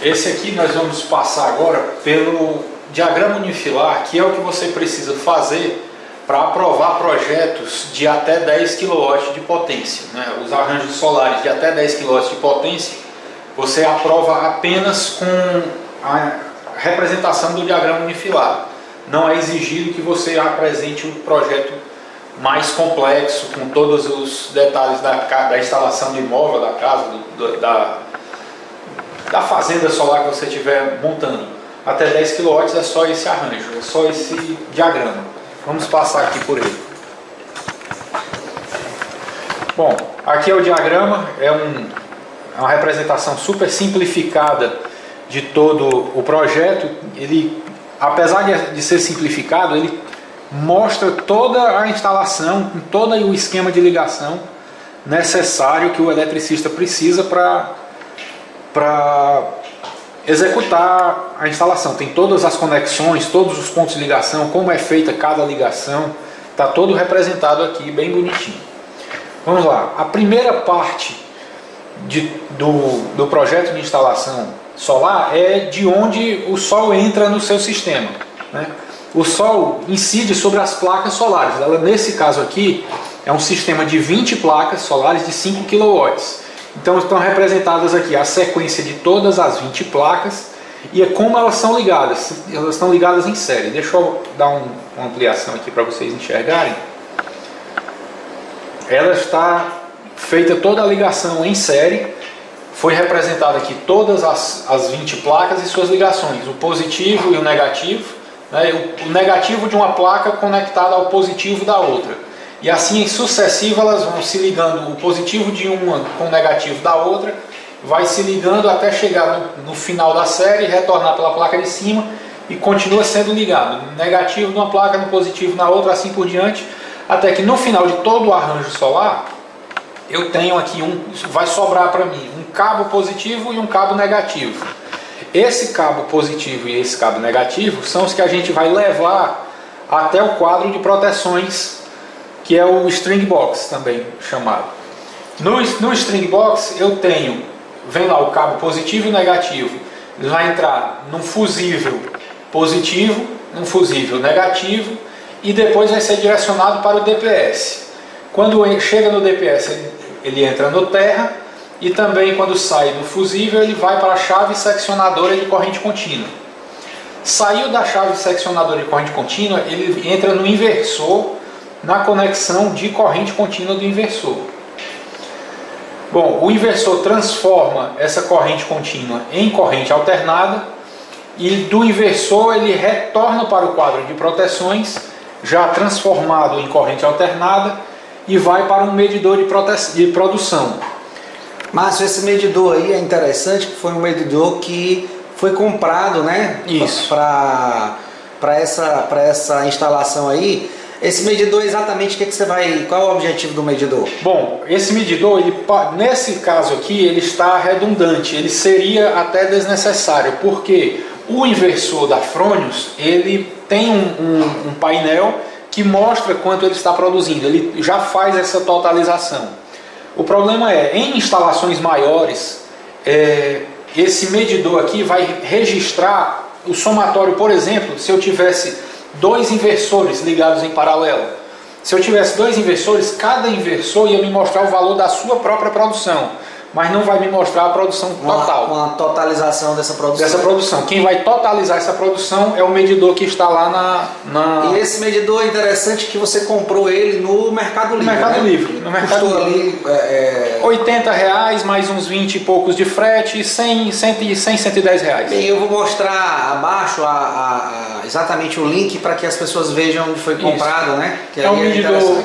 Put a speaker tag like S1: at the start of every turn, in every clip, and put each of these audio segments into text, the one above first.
S1: Esse aqui nós vamos passar agora pelo diagrama unifilar, que é o que você precisa fazer para aprovar projetos de até 10 kW de potência, né? Os arranjos solares de até 10 kW de potência, você aprova apenas com a representação do diagrama unifilar. Não é exigido que você apresente um projeto mais complexo, com todos os detalhes da instalação do imóvel, da casa, da fazenda solar que você estiver montando. Até 10 kW é só esse arranjo, é só esse diagrama. Vamos passar aqui por ele. Bom, aqui é o diagrama, é uma representação super simplificada de todo o projeto. Ele, apesar de ser simplificado, ele mostra toda a instalação, com todo o esquema de ligação necessário que o eletricista precisa para executar a instalação. Tem todas as conexões, todos os pontos de ligação, como é feita cada ligação, está todo representado aqui, bem bonitinho. Vamos lá, a primeira parte do projeto de instalação solar é de onde o sol entra no seu sistema, né? O sol incide sobre as placas solares. Ela, nesse caso aqui, é um sistema de 20 placas solares de 5 kW. Então estão representadas aqui a sequência de todas as 20 placas e é como elas são ligadas. Elas estão ligadas em série. Deixa eu dar uma ampliação aqui para vocês enxergarem. Ela está feita toda a ligação em série. Foi representada aqui todas as 20 placas e suas ligações, o positivo e o negativo. O negativo de uma placa conectada ao positivo da outra. E assim, em sucessivo, elas vão se ligando, o positivo de uma com o negativo da outra, vai se ligando até chegar no final da série, retornar pela placa de cima e continua sendo ligado. Negativo de uma placa no positivo na outra, assim por diante, até que no final de todo o arranjo solar, eu tenho aqui vai sobrar para mim um cabo positivo e um cabo negativo. Esse cabo positivo e esse cabo negativo são os que a gente vai levar até o quadro de proteções, que é o string box também chamado. No string box vem lá o cabo positivo e negativo. Ele vai entrar num fusível positivo, num fusível negativo e depois vai ser direcionado para o DPS. Quando chega no DPS, ele entra no terra. E também quando sai do fusível ele vai para a chave seccionadora de corrente contínua. Saiu da chave seccionadora de corrente contínua, ele entra no inversor, na conexão de corrente contínua do inversor. Bom, o inversor transforma essa corrente contínua em corrente alternada e do inversor ele retorna para o quadro de proteções, já transformado em corrente alternada, e vai para um medidor de produção.
S2: Márcio, esse medidor aí é interessante, que foi um medidor que foi comprado, né?
S1: Isso.
S2: Para essa instalação aí. Esse medidor, exatamente, qual é o objetivo do medidor?
S1: Bom, esse medidor, nesse caso aqui, ele está redundante, ele seria até desnecessário, porque o inversor da Fronius, ele tem um painel que mostra quanto ele está produzindo, ele já faz essa totalização. O problema é, em instalações maiores, esse medidor aqui vai registrar o somatório. Por exemplo, se eu tivesse 2 inversores ligados em paralelo, se eu tivesse 2 inversores, cada inversor ia me mostrar o valor da sua própria produção, mas não vai me mostrar a produção total.
S2: Uma totalização dessa produção.
S1: Quem vai totalizar essa produção é o medidor que está lá
S2: E esse medidor é interessante que você comprou ele no Mercado Livre.
S1: No Mercado Livre. R$80 mais uns 20 e poucos de frete, 110 reais.
S2: Bem, eu vou mostrar abaixo exatamente o link para que as pessoas vejam onde foi comprado, né? Que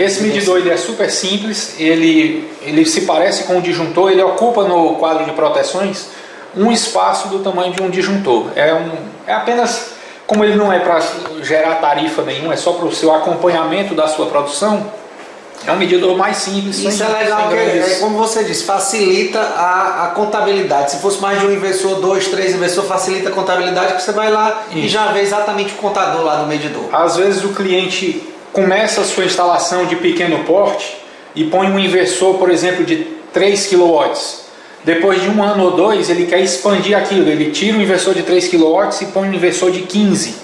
S1: esse medidor ele é super simples, ele se parece com um disjuntor, ele ocupa no quadro de proteções um espaço do tamanho de um disjuntor. É apenas, como ele não é para gerar tarifa nenhuma, é só para o seu acompanhamento da sua produção, é um medidor mais simples.
S2: Isso é legal, como você disse, facilita a contabilidade. Se fosse mais de um inversor, 2, 3 inversor, facilita a contabilidade, porque você vai lá e já vê exatamente o contador lá no medidor.
S1: Às vezes o cliente começa a sua instalação de pequeno porte e põe um inversor, por exemplo, de 3 kW. depois de 1 ano ou 2, ele quer expandir aquilo, ele tira o inversor de 3 kW e põe um inversor de 15.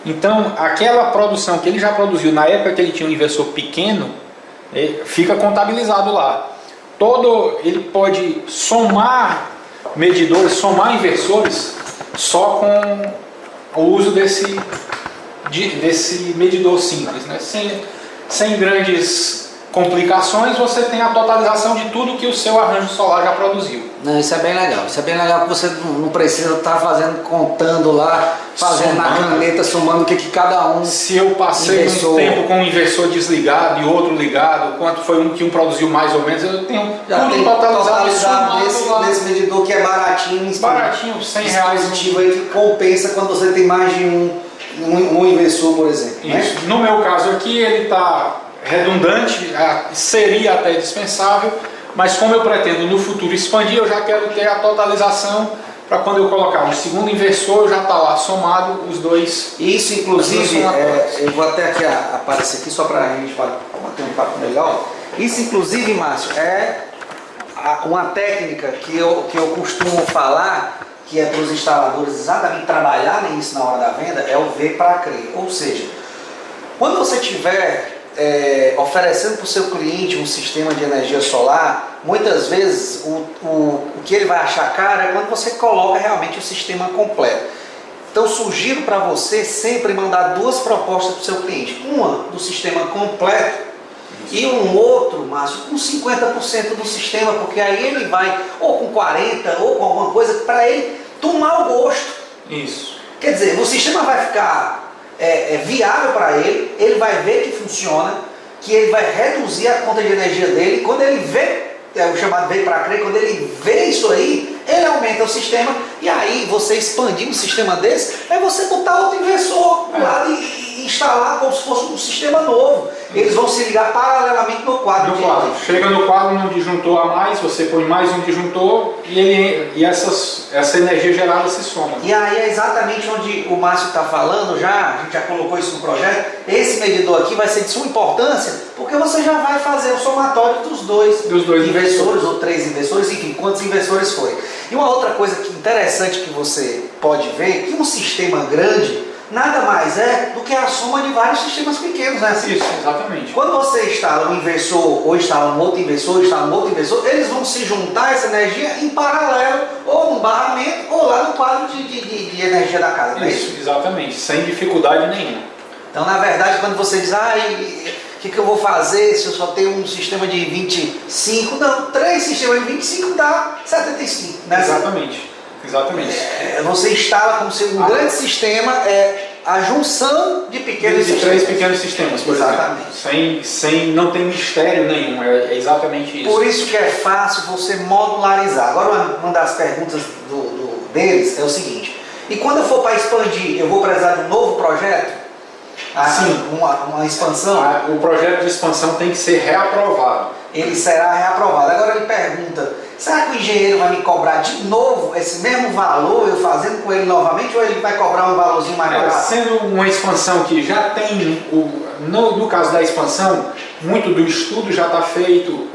S1: Então, aquela produção que ele já produziu na época que ele tinha um inversor pequeno, fica contabilizado lá. Ele pode somar medidores, somar inversores só com o uso desse medidor simples, né? Sem grandes complicações, você tem a totalização de tudo que o seu arranjo solar já produziu.
S2: Não, isso é bem legal. Isso é bem legal porque você não precisa estar contando lá, fazendo na caneta, somando o que cada um.
S1: Se eu passei um tempo com um inversor desligado e outro ligado, quanto foi um que um produziu mais ou menos, eu tenho tudo totalizado
S2: nesse medidor que é baratinho.
S1: Baratinho, R$100.
S2: Positivo aí que compensa quando você tem mais de um inversor, por exemplo.
S1: Isso.
S2: Né?
S1: No meu caso aqui, ele está redundante, seria até dispensável, mas como eu pretendo no futuro expandir, eu já quero ter a totalização para quando eu colocar um segundo inversor, já está lá somado os dois.
S2: Isso, inclusive, eu vou até aqui aparecer aqui só para a gente bater um papo legal. Isso, inclusive, Márcio, é uma técnica que eu costumo falar, que é para os instaladores exatamente trabalharem isso na hora da venda, é o ver para crer. Ou seja, quando você tiver oferecendo para o seu cliente um sistema de energia solar, muitas vezes o que ele vai achar caro é quando você coloca realmente o sistema completo. Então sugiro para você sempre mandar 2 propostas para o seu cliente. Uma do sistema completo e um outro, Márcio, com 50% do sistema, porque aí ele vai ou com 40% ou com alguma coisa para ele tomar o gosto.
S1: Isso.
S2: Quer dizer, o sistema vai ficar viável para ele, ele vai ver que funciona, que ele vai reduzir a conta de energia dele. Quando ele vê, o chamado veio para crer, quando ele vê isso aí, ele aumenta o sistema, e aí você expandir um sistema desse, é você botar outro inversor do lado e instalar como se fosse um sistema novo. Eles vão se ligar paralelamente no quadro.
S1: Chega no quadro um disjuntor a mais, você põe mais um disjuntor e essa energia gerada se soma.
S2: E aí é exatamente onde o Márcio está falando, a gente já colocou isso no projeto. Esse medidor aqui vai ser de suma importância, porque você já vai fazer o somatório dos dois inversores ou 3 inversores, enfim, quantos inversores foi. E uma outra coisa interessante que você pode ver, que um sistema grande nada mais é do que a soma de vários sistemas pequenos, né?
S1: Isso, exatamente.
S2: Quando você instala um inversor, ou instala um outro inversor, eles vão se juntar essa energia em paralelo, ou no barramento, ou lá no quadro de energia da casa, não é isso?
S1: Exatamente, sem dificuldade nenhuma.
S2: Então, na verdade, quando você diz, o que eu vou fazer se eu só tenho um sistema de 25? Não, 3 sistemas de 25 dá 75, né?
S1: Exatamente.
S2: Você instala como se um grande sistema a junção de pequenos
S1: sistemas. De 3 pequenos sistemas, por
S2: exatamente.
S1: Sem não tem mistério nenhum, é exatamente isso.
S2: Por isso que é fácil você modularizar. Agora, uma das perguntas deles é o seguinte: e quando eu for para expandir, eu vou precisar de um novo projeto?
S1: Sim.
S2: Uma expansão?
S1: O projeto de expansão tem que ser reaprovado.
S2: Ele será reaprovado. Agora ele pergunta: será que o engenheiro vai me cobrar de novo esse mesmo valor, eu fazendo com ele novamente, ou ele vai cobrar um valorzinho mais barato?
S1: Sendo uma expansão que já tem, no caso da expansão, muito do estudo já está feito,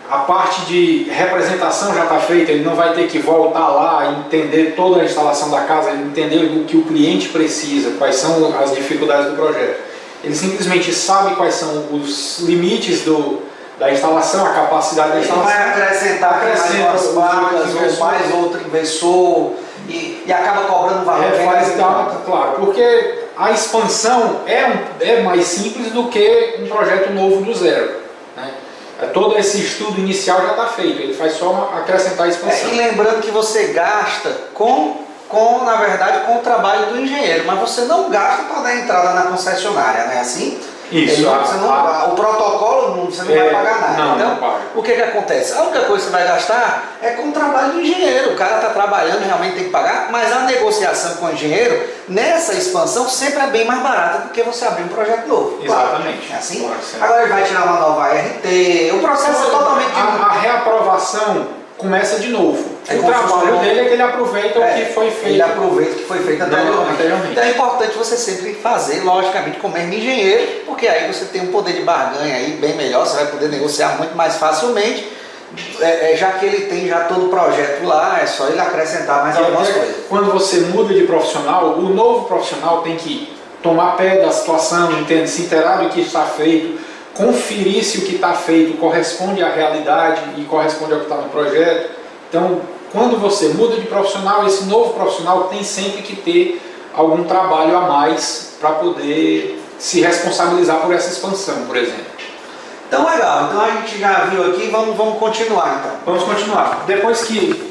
S1: a parte de representação já está feita, ele não vai ter que voltar lá e entender toda a instalação da casa, entender o que o cliente precisa, quais são as dificuldades do projeto. Ele simplesmente sabe quais são os limites da instalação, a capacidade da instalação.
S2: Vai acrescentar mais placas ou mais outro inversor e acaba cobrando valor.
S1: Claro, porque a expansão é mais simples do que um projeto novo do zero, né? Todo esse estudo inicial já está feito, ele faz só acrescentar a expansão.
S2: E lembrando que você gasta na verdade, com o trabalho do engenheiro, mas você não gasta para dar entrada na concessionária, não é assim?
S1: Isso.
S2: O protocolo você não vai pagar nada.
S1: Não,
S2: então,
S1: não paga.
S2: o que acontece? A única coisa que você vai gastar é com o trabalho do engenheiro. O cara está trabalhando, realmente tem que pagar, mas a negociação com o engenheiro, nessa expansão, sempre é bem mais barata do que você abrir um projeto novo.
S1: Exatamente.
S2: Claro, é assim?
S1: Claro,
S2: agora ele vai tirar uma nova RT, o processo é totalmente...
S1: A reaprovação começa de novo. O trabalho dele é que ele aproveita o que foi feito.
S2: Ele aproveita o que foi feito anteriormente. Então é importante você sempre fazer, logicamente, como mesmo engenheiro, porque aí você tem um poder de barganha aí bem melhor, você vai poder negociar muito mais facilmente já que ele tem já todo o projeto lá, é só ele acrescentar mais algumas coisas.
S1: Quando você muda de profissional, o novo profissional tem que tomar pé da situação, entende, se inteirar do que está feito, conferir se o que está feito corresponde à realidade e corresponde ao que está no projeto. Então, quando você muda de profissional, esse novo profissional tem sempre que ter algum trabalho a mais para poder se responsabilizar por essa expansão, por exemplo.
S2: Então legal, então a gente já viu aqui, vamos continuar então.
S1: Vamos continuar. Depois que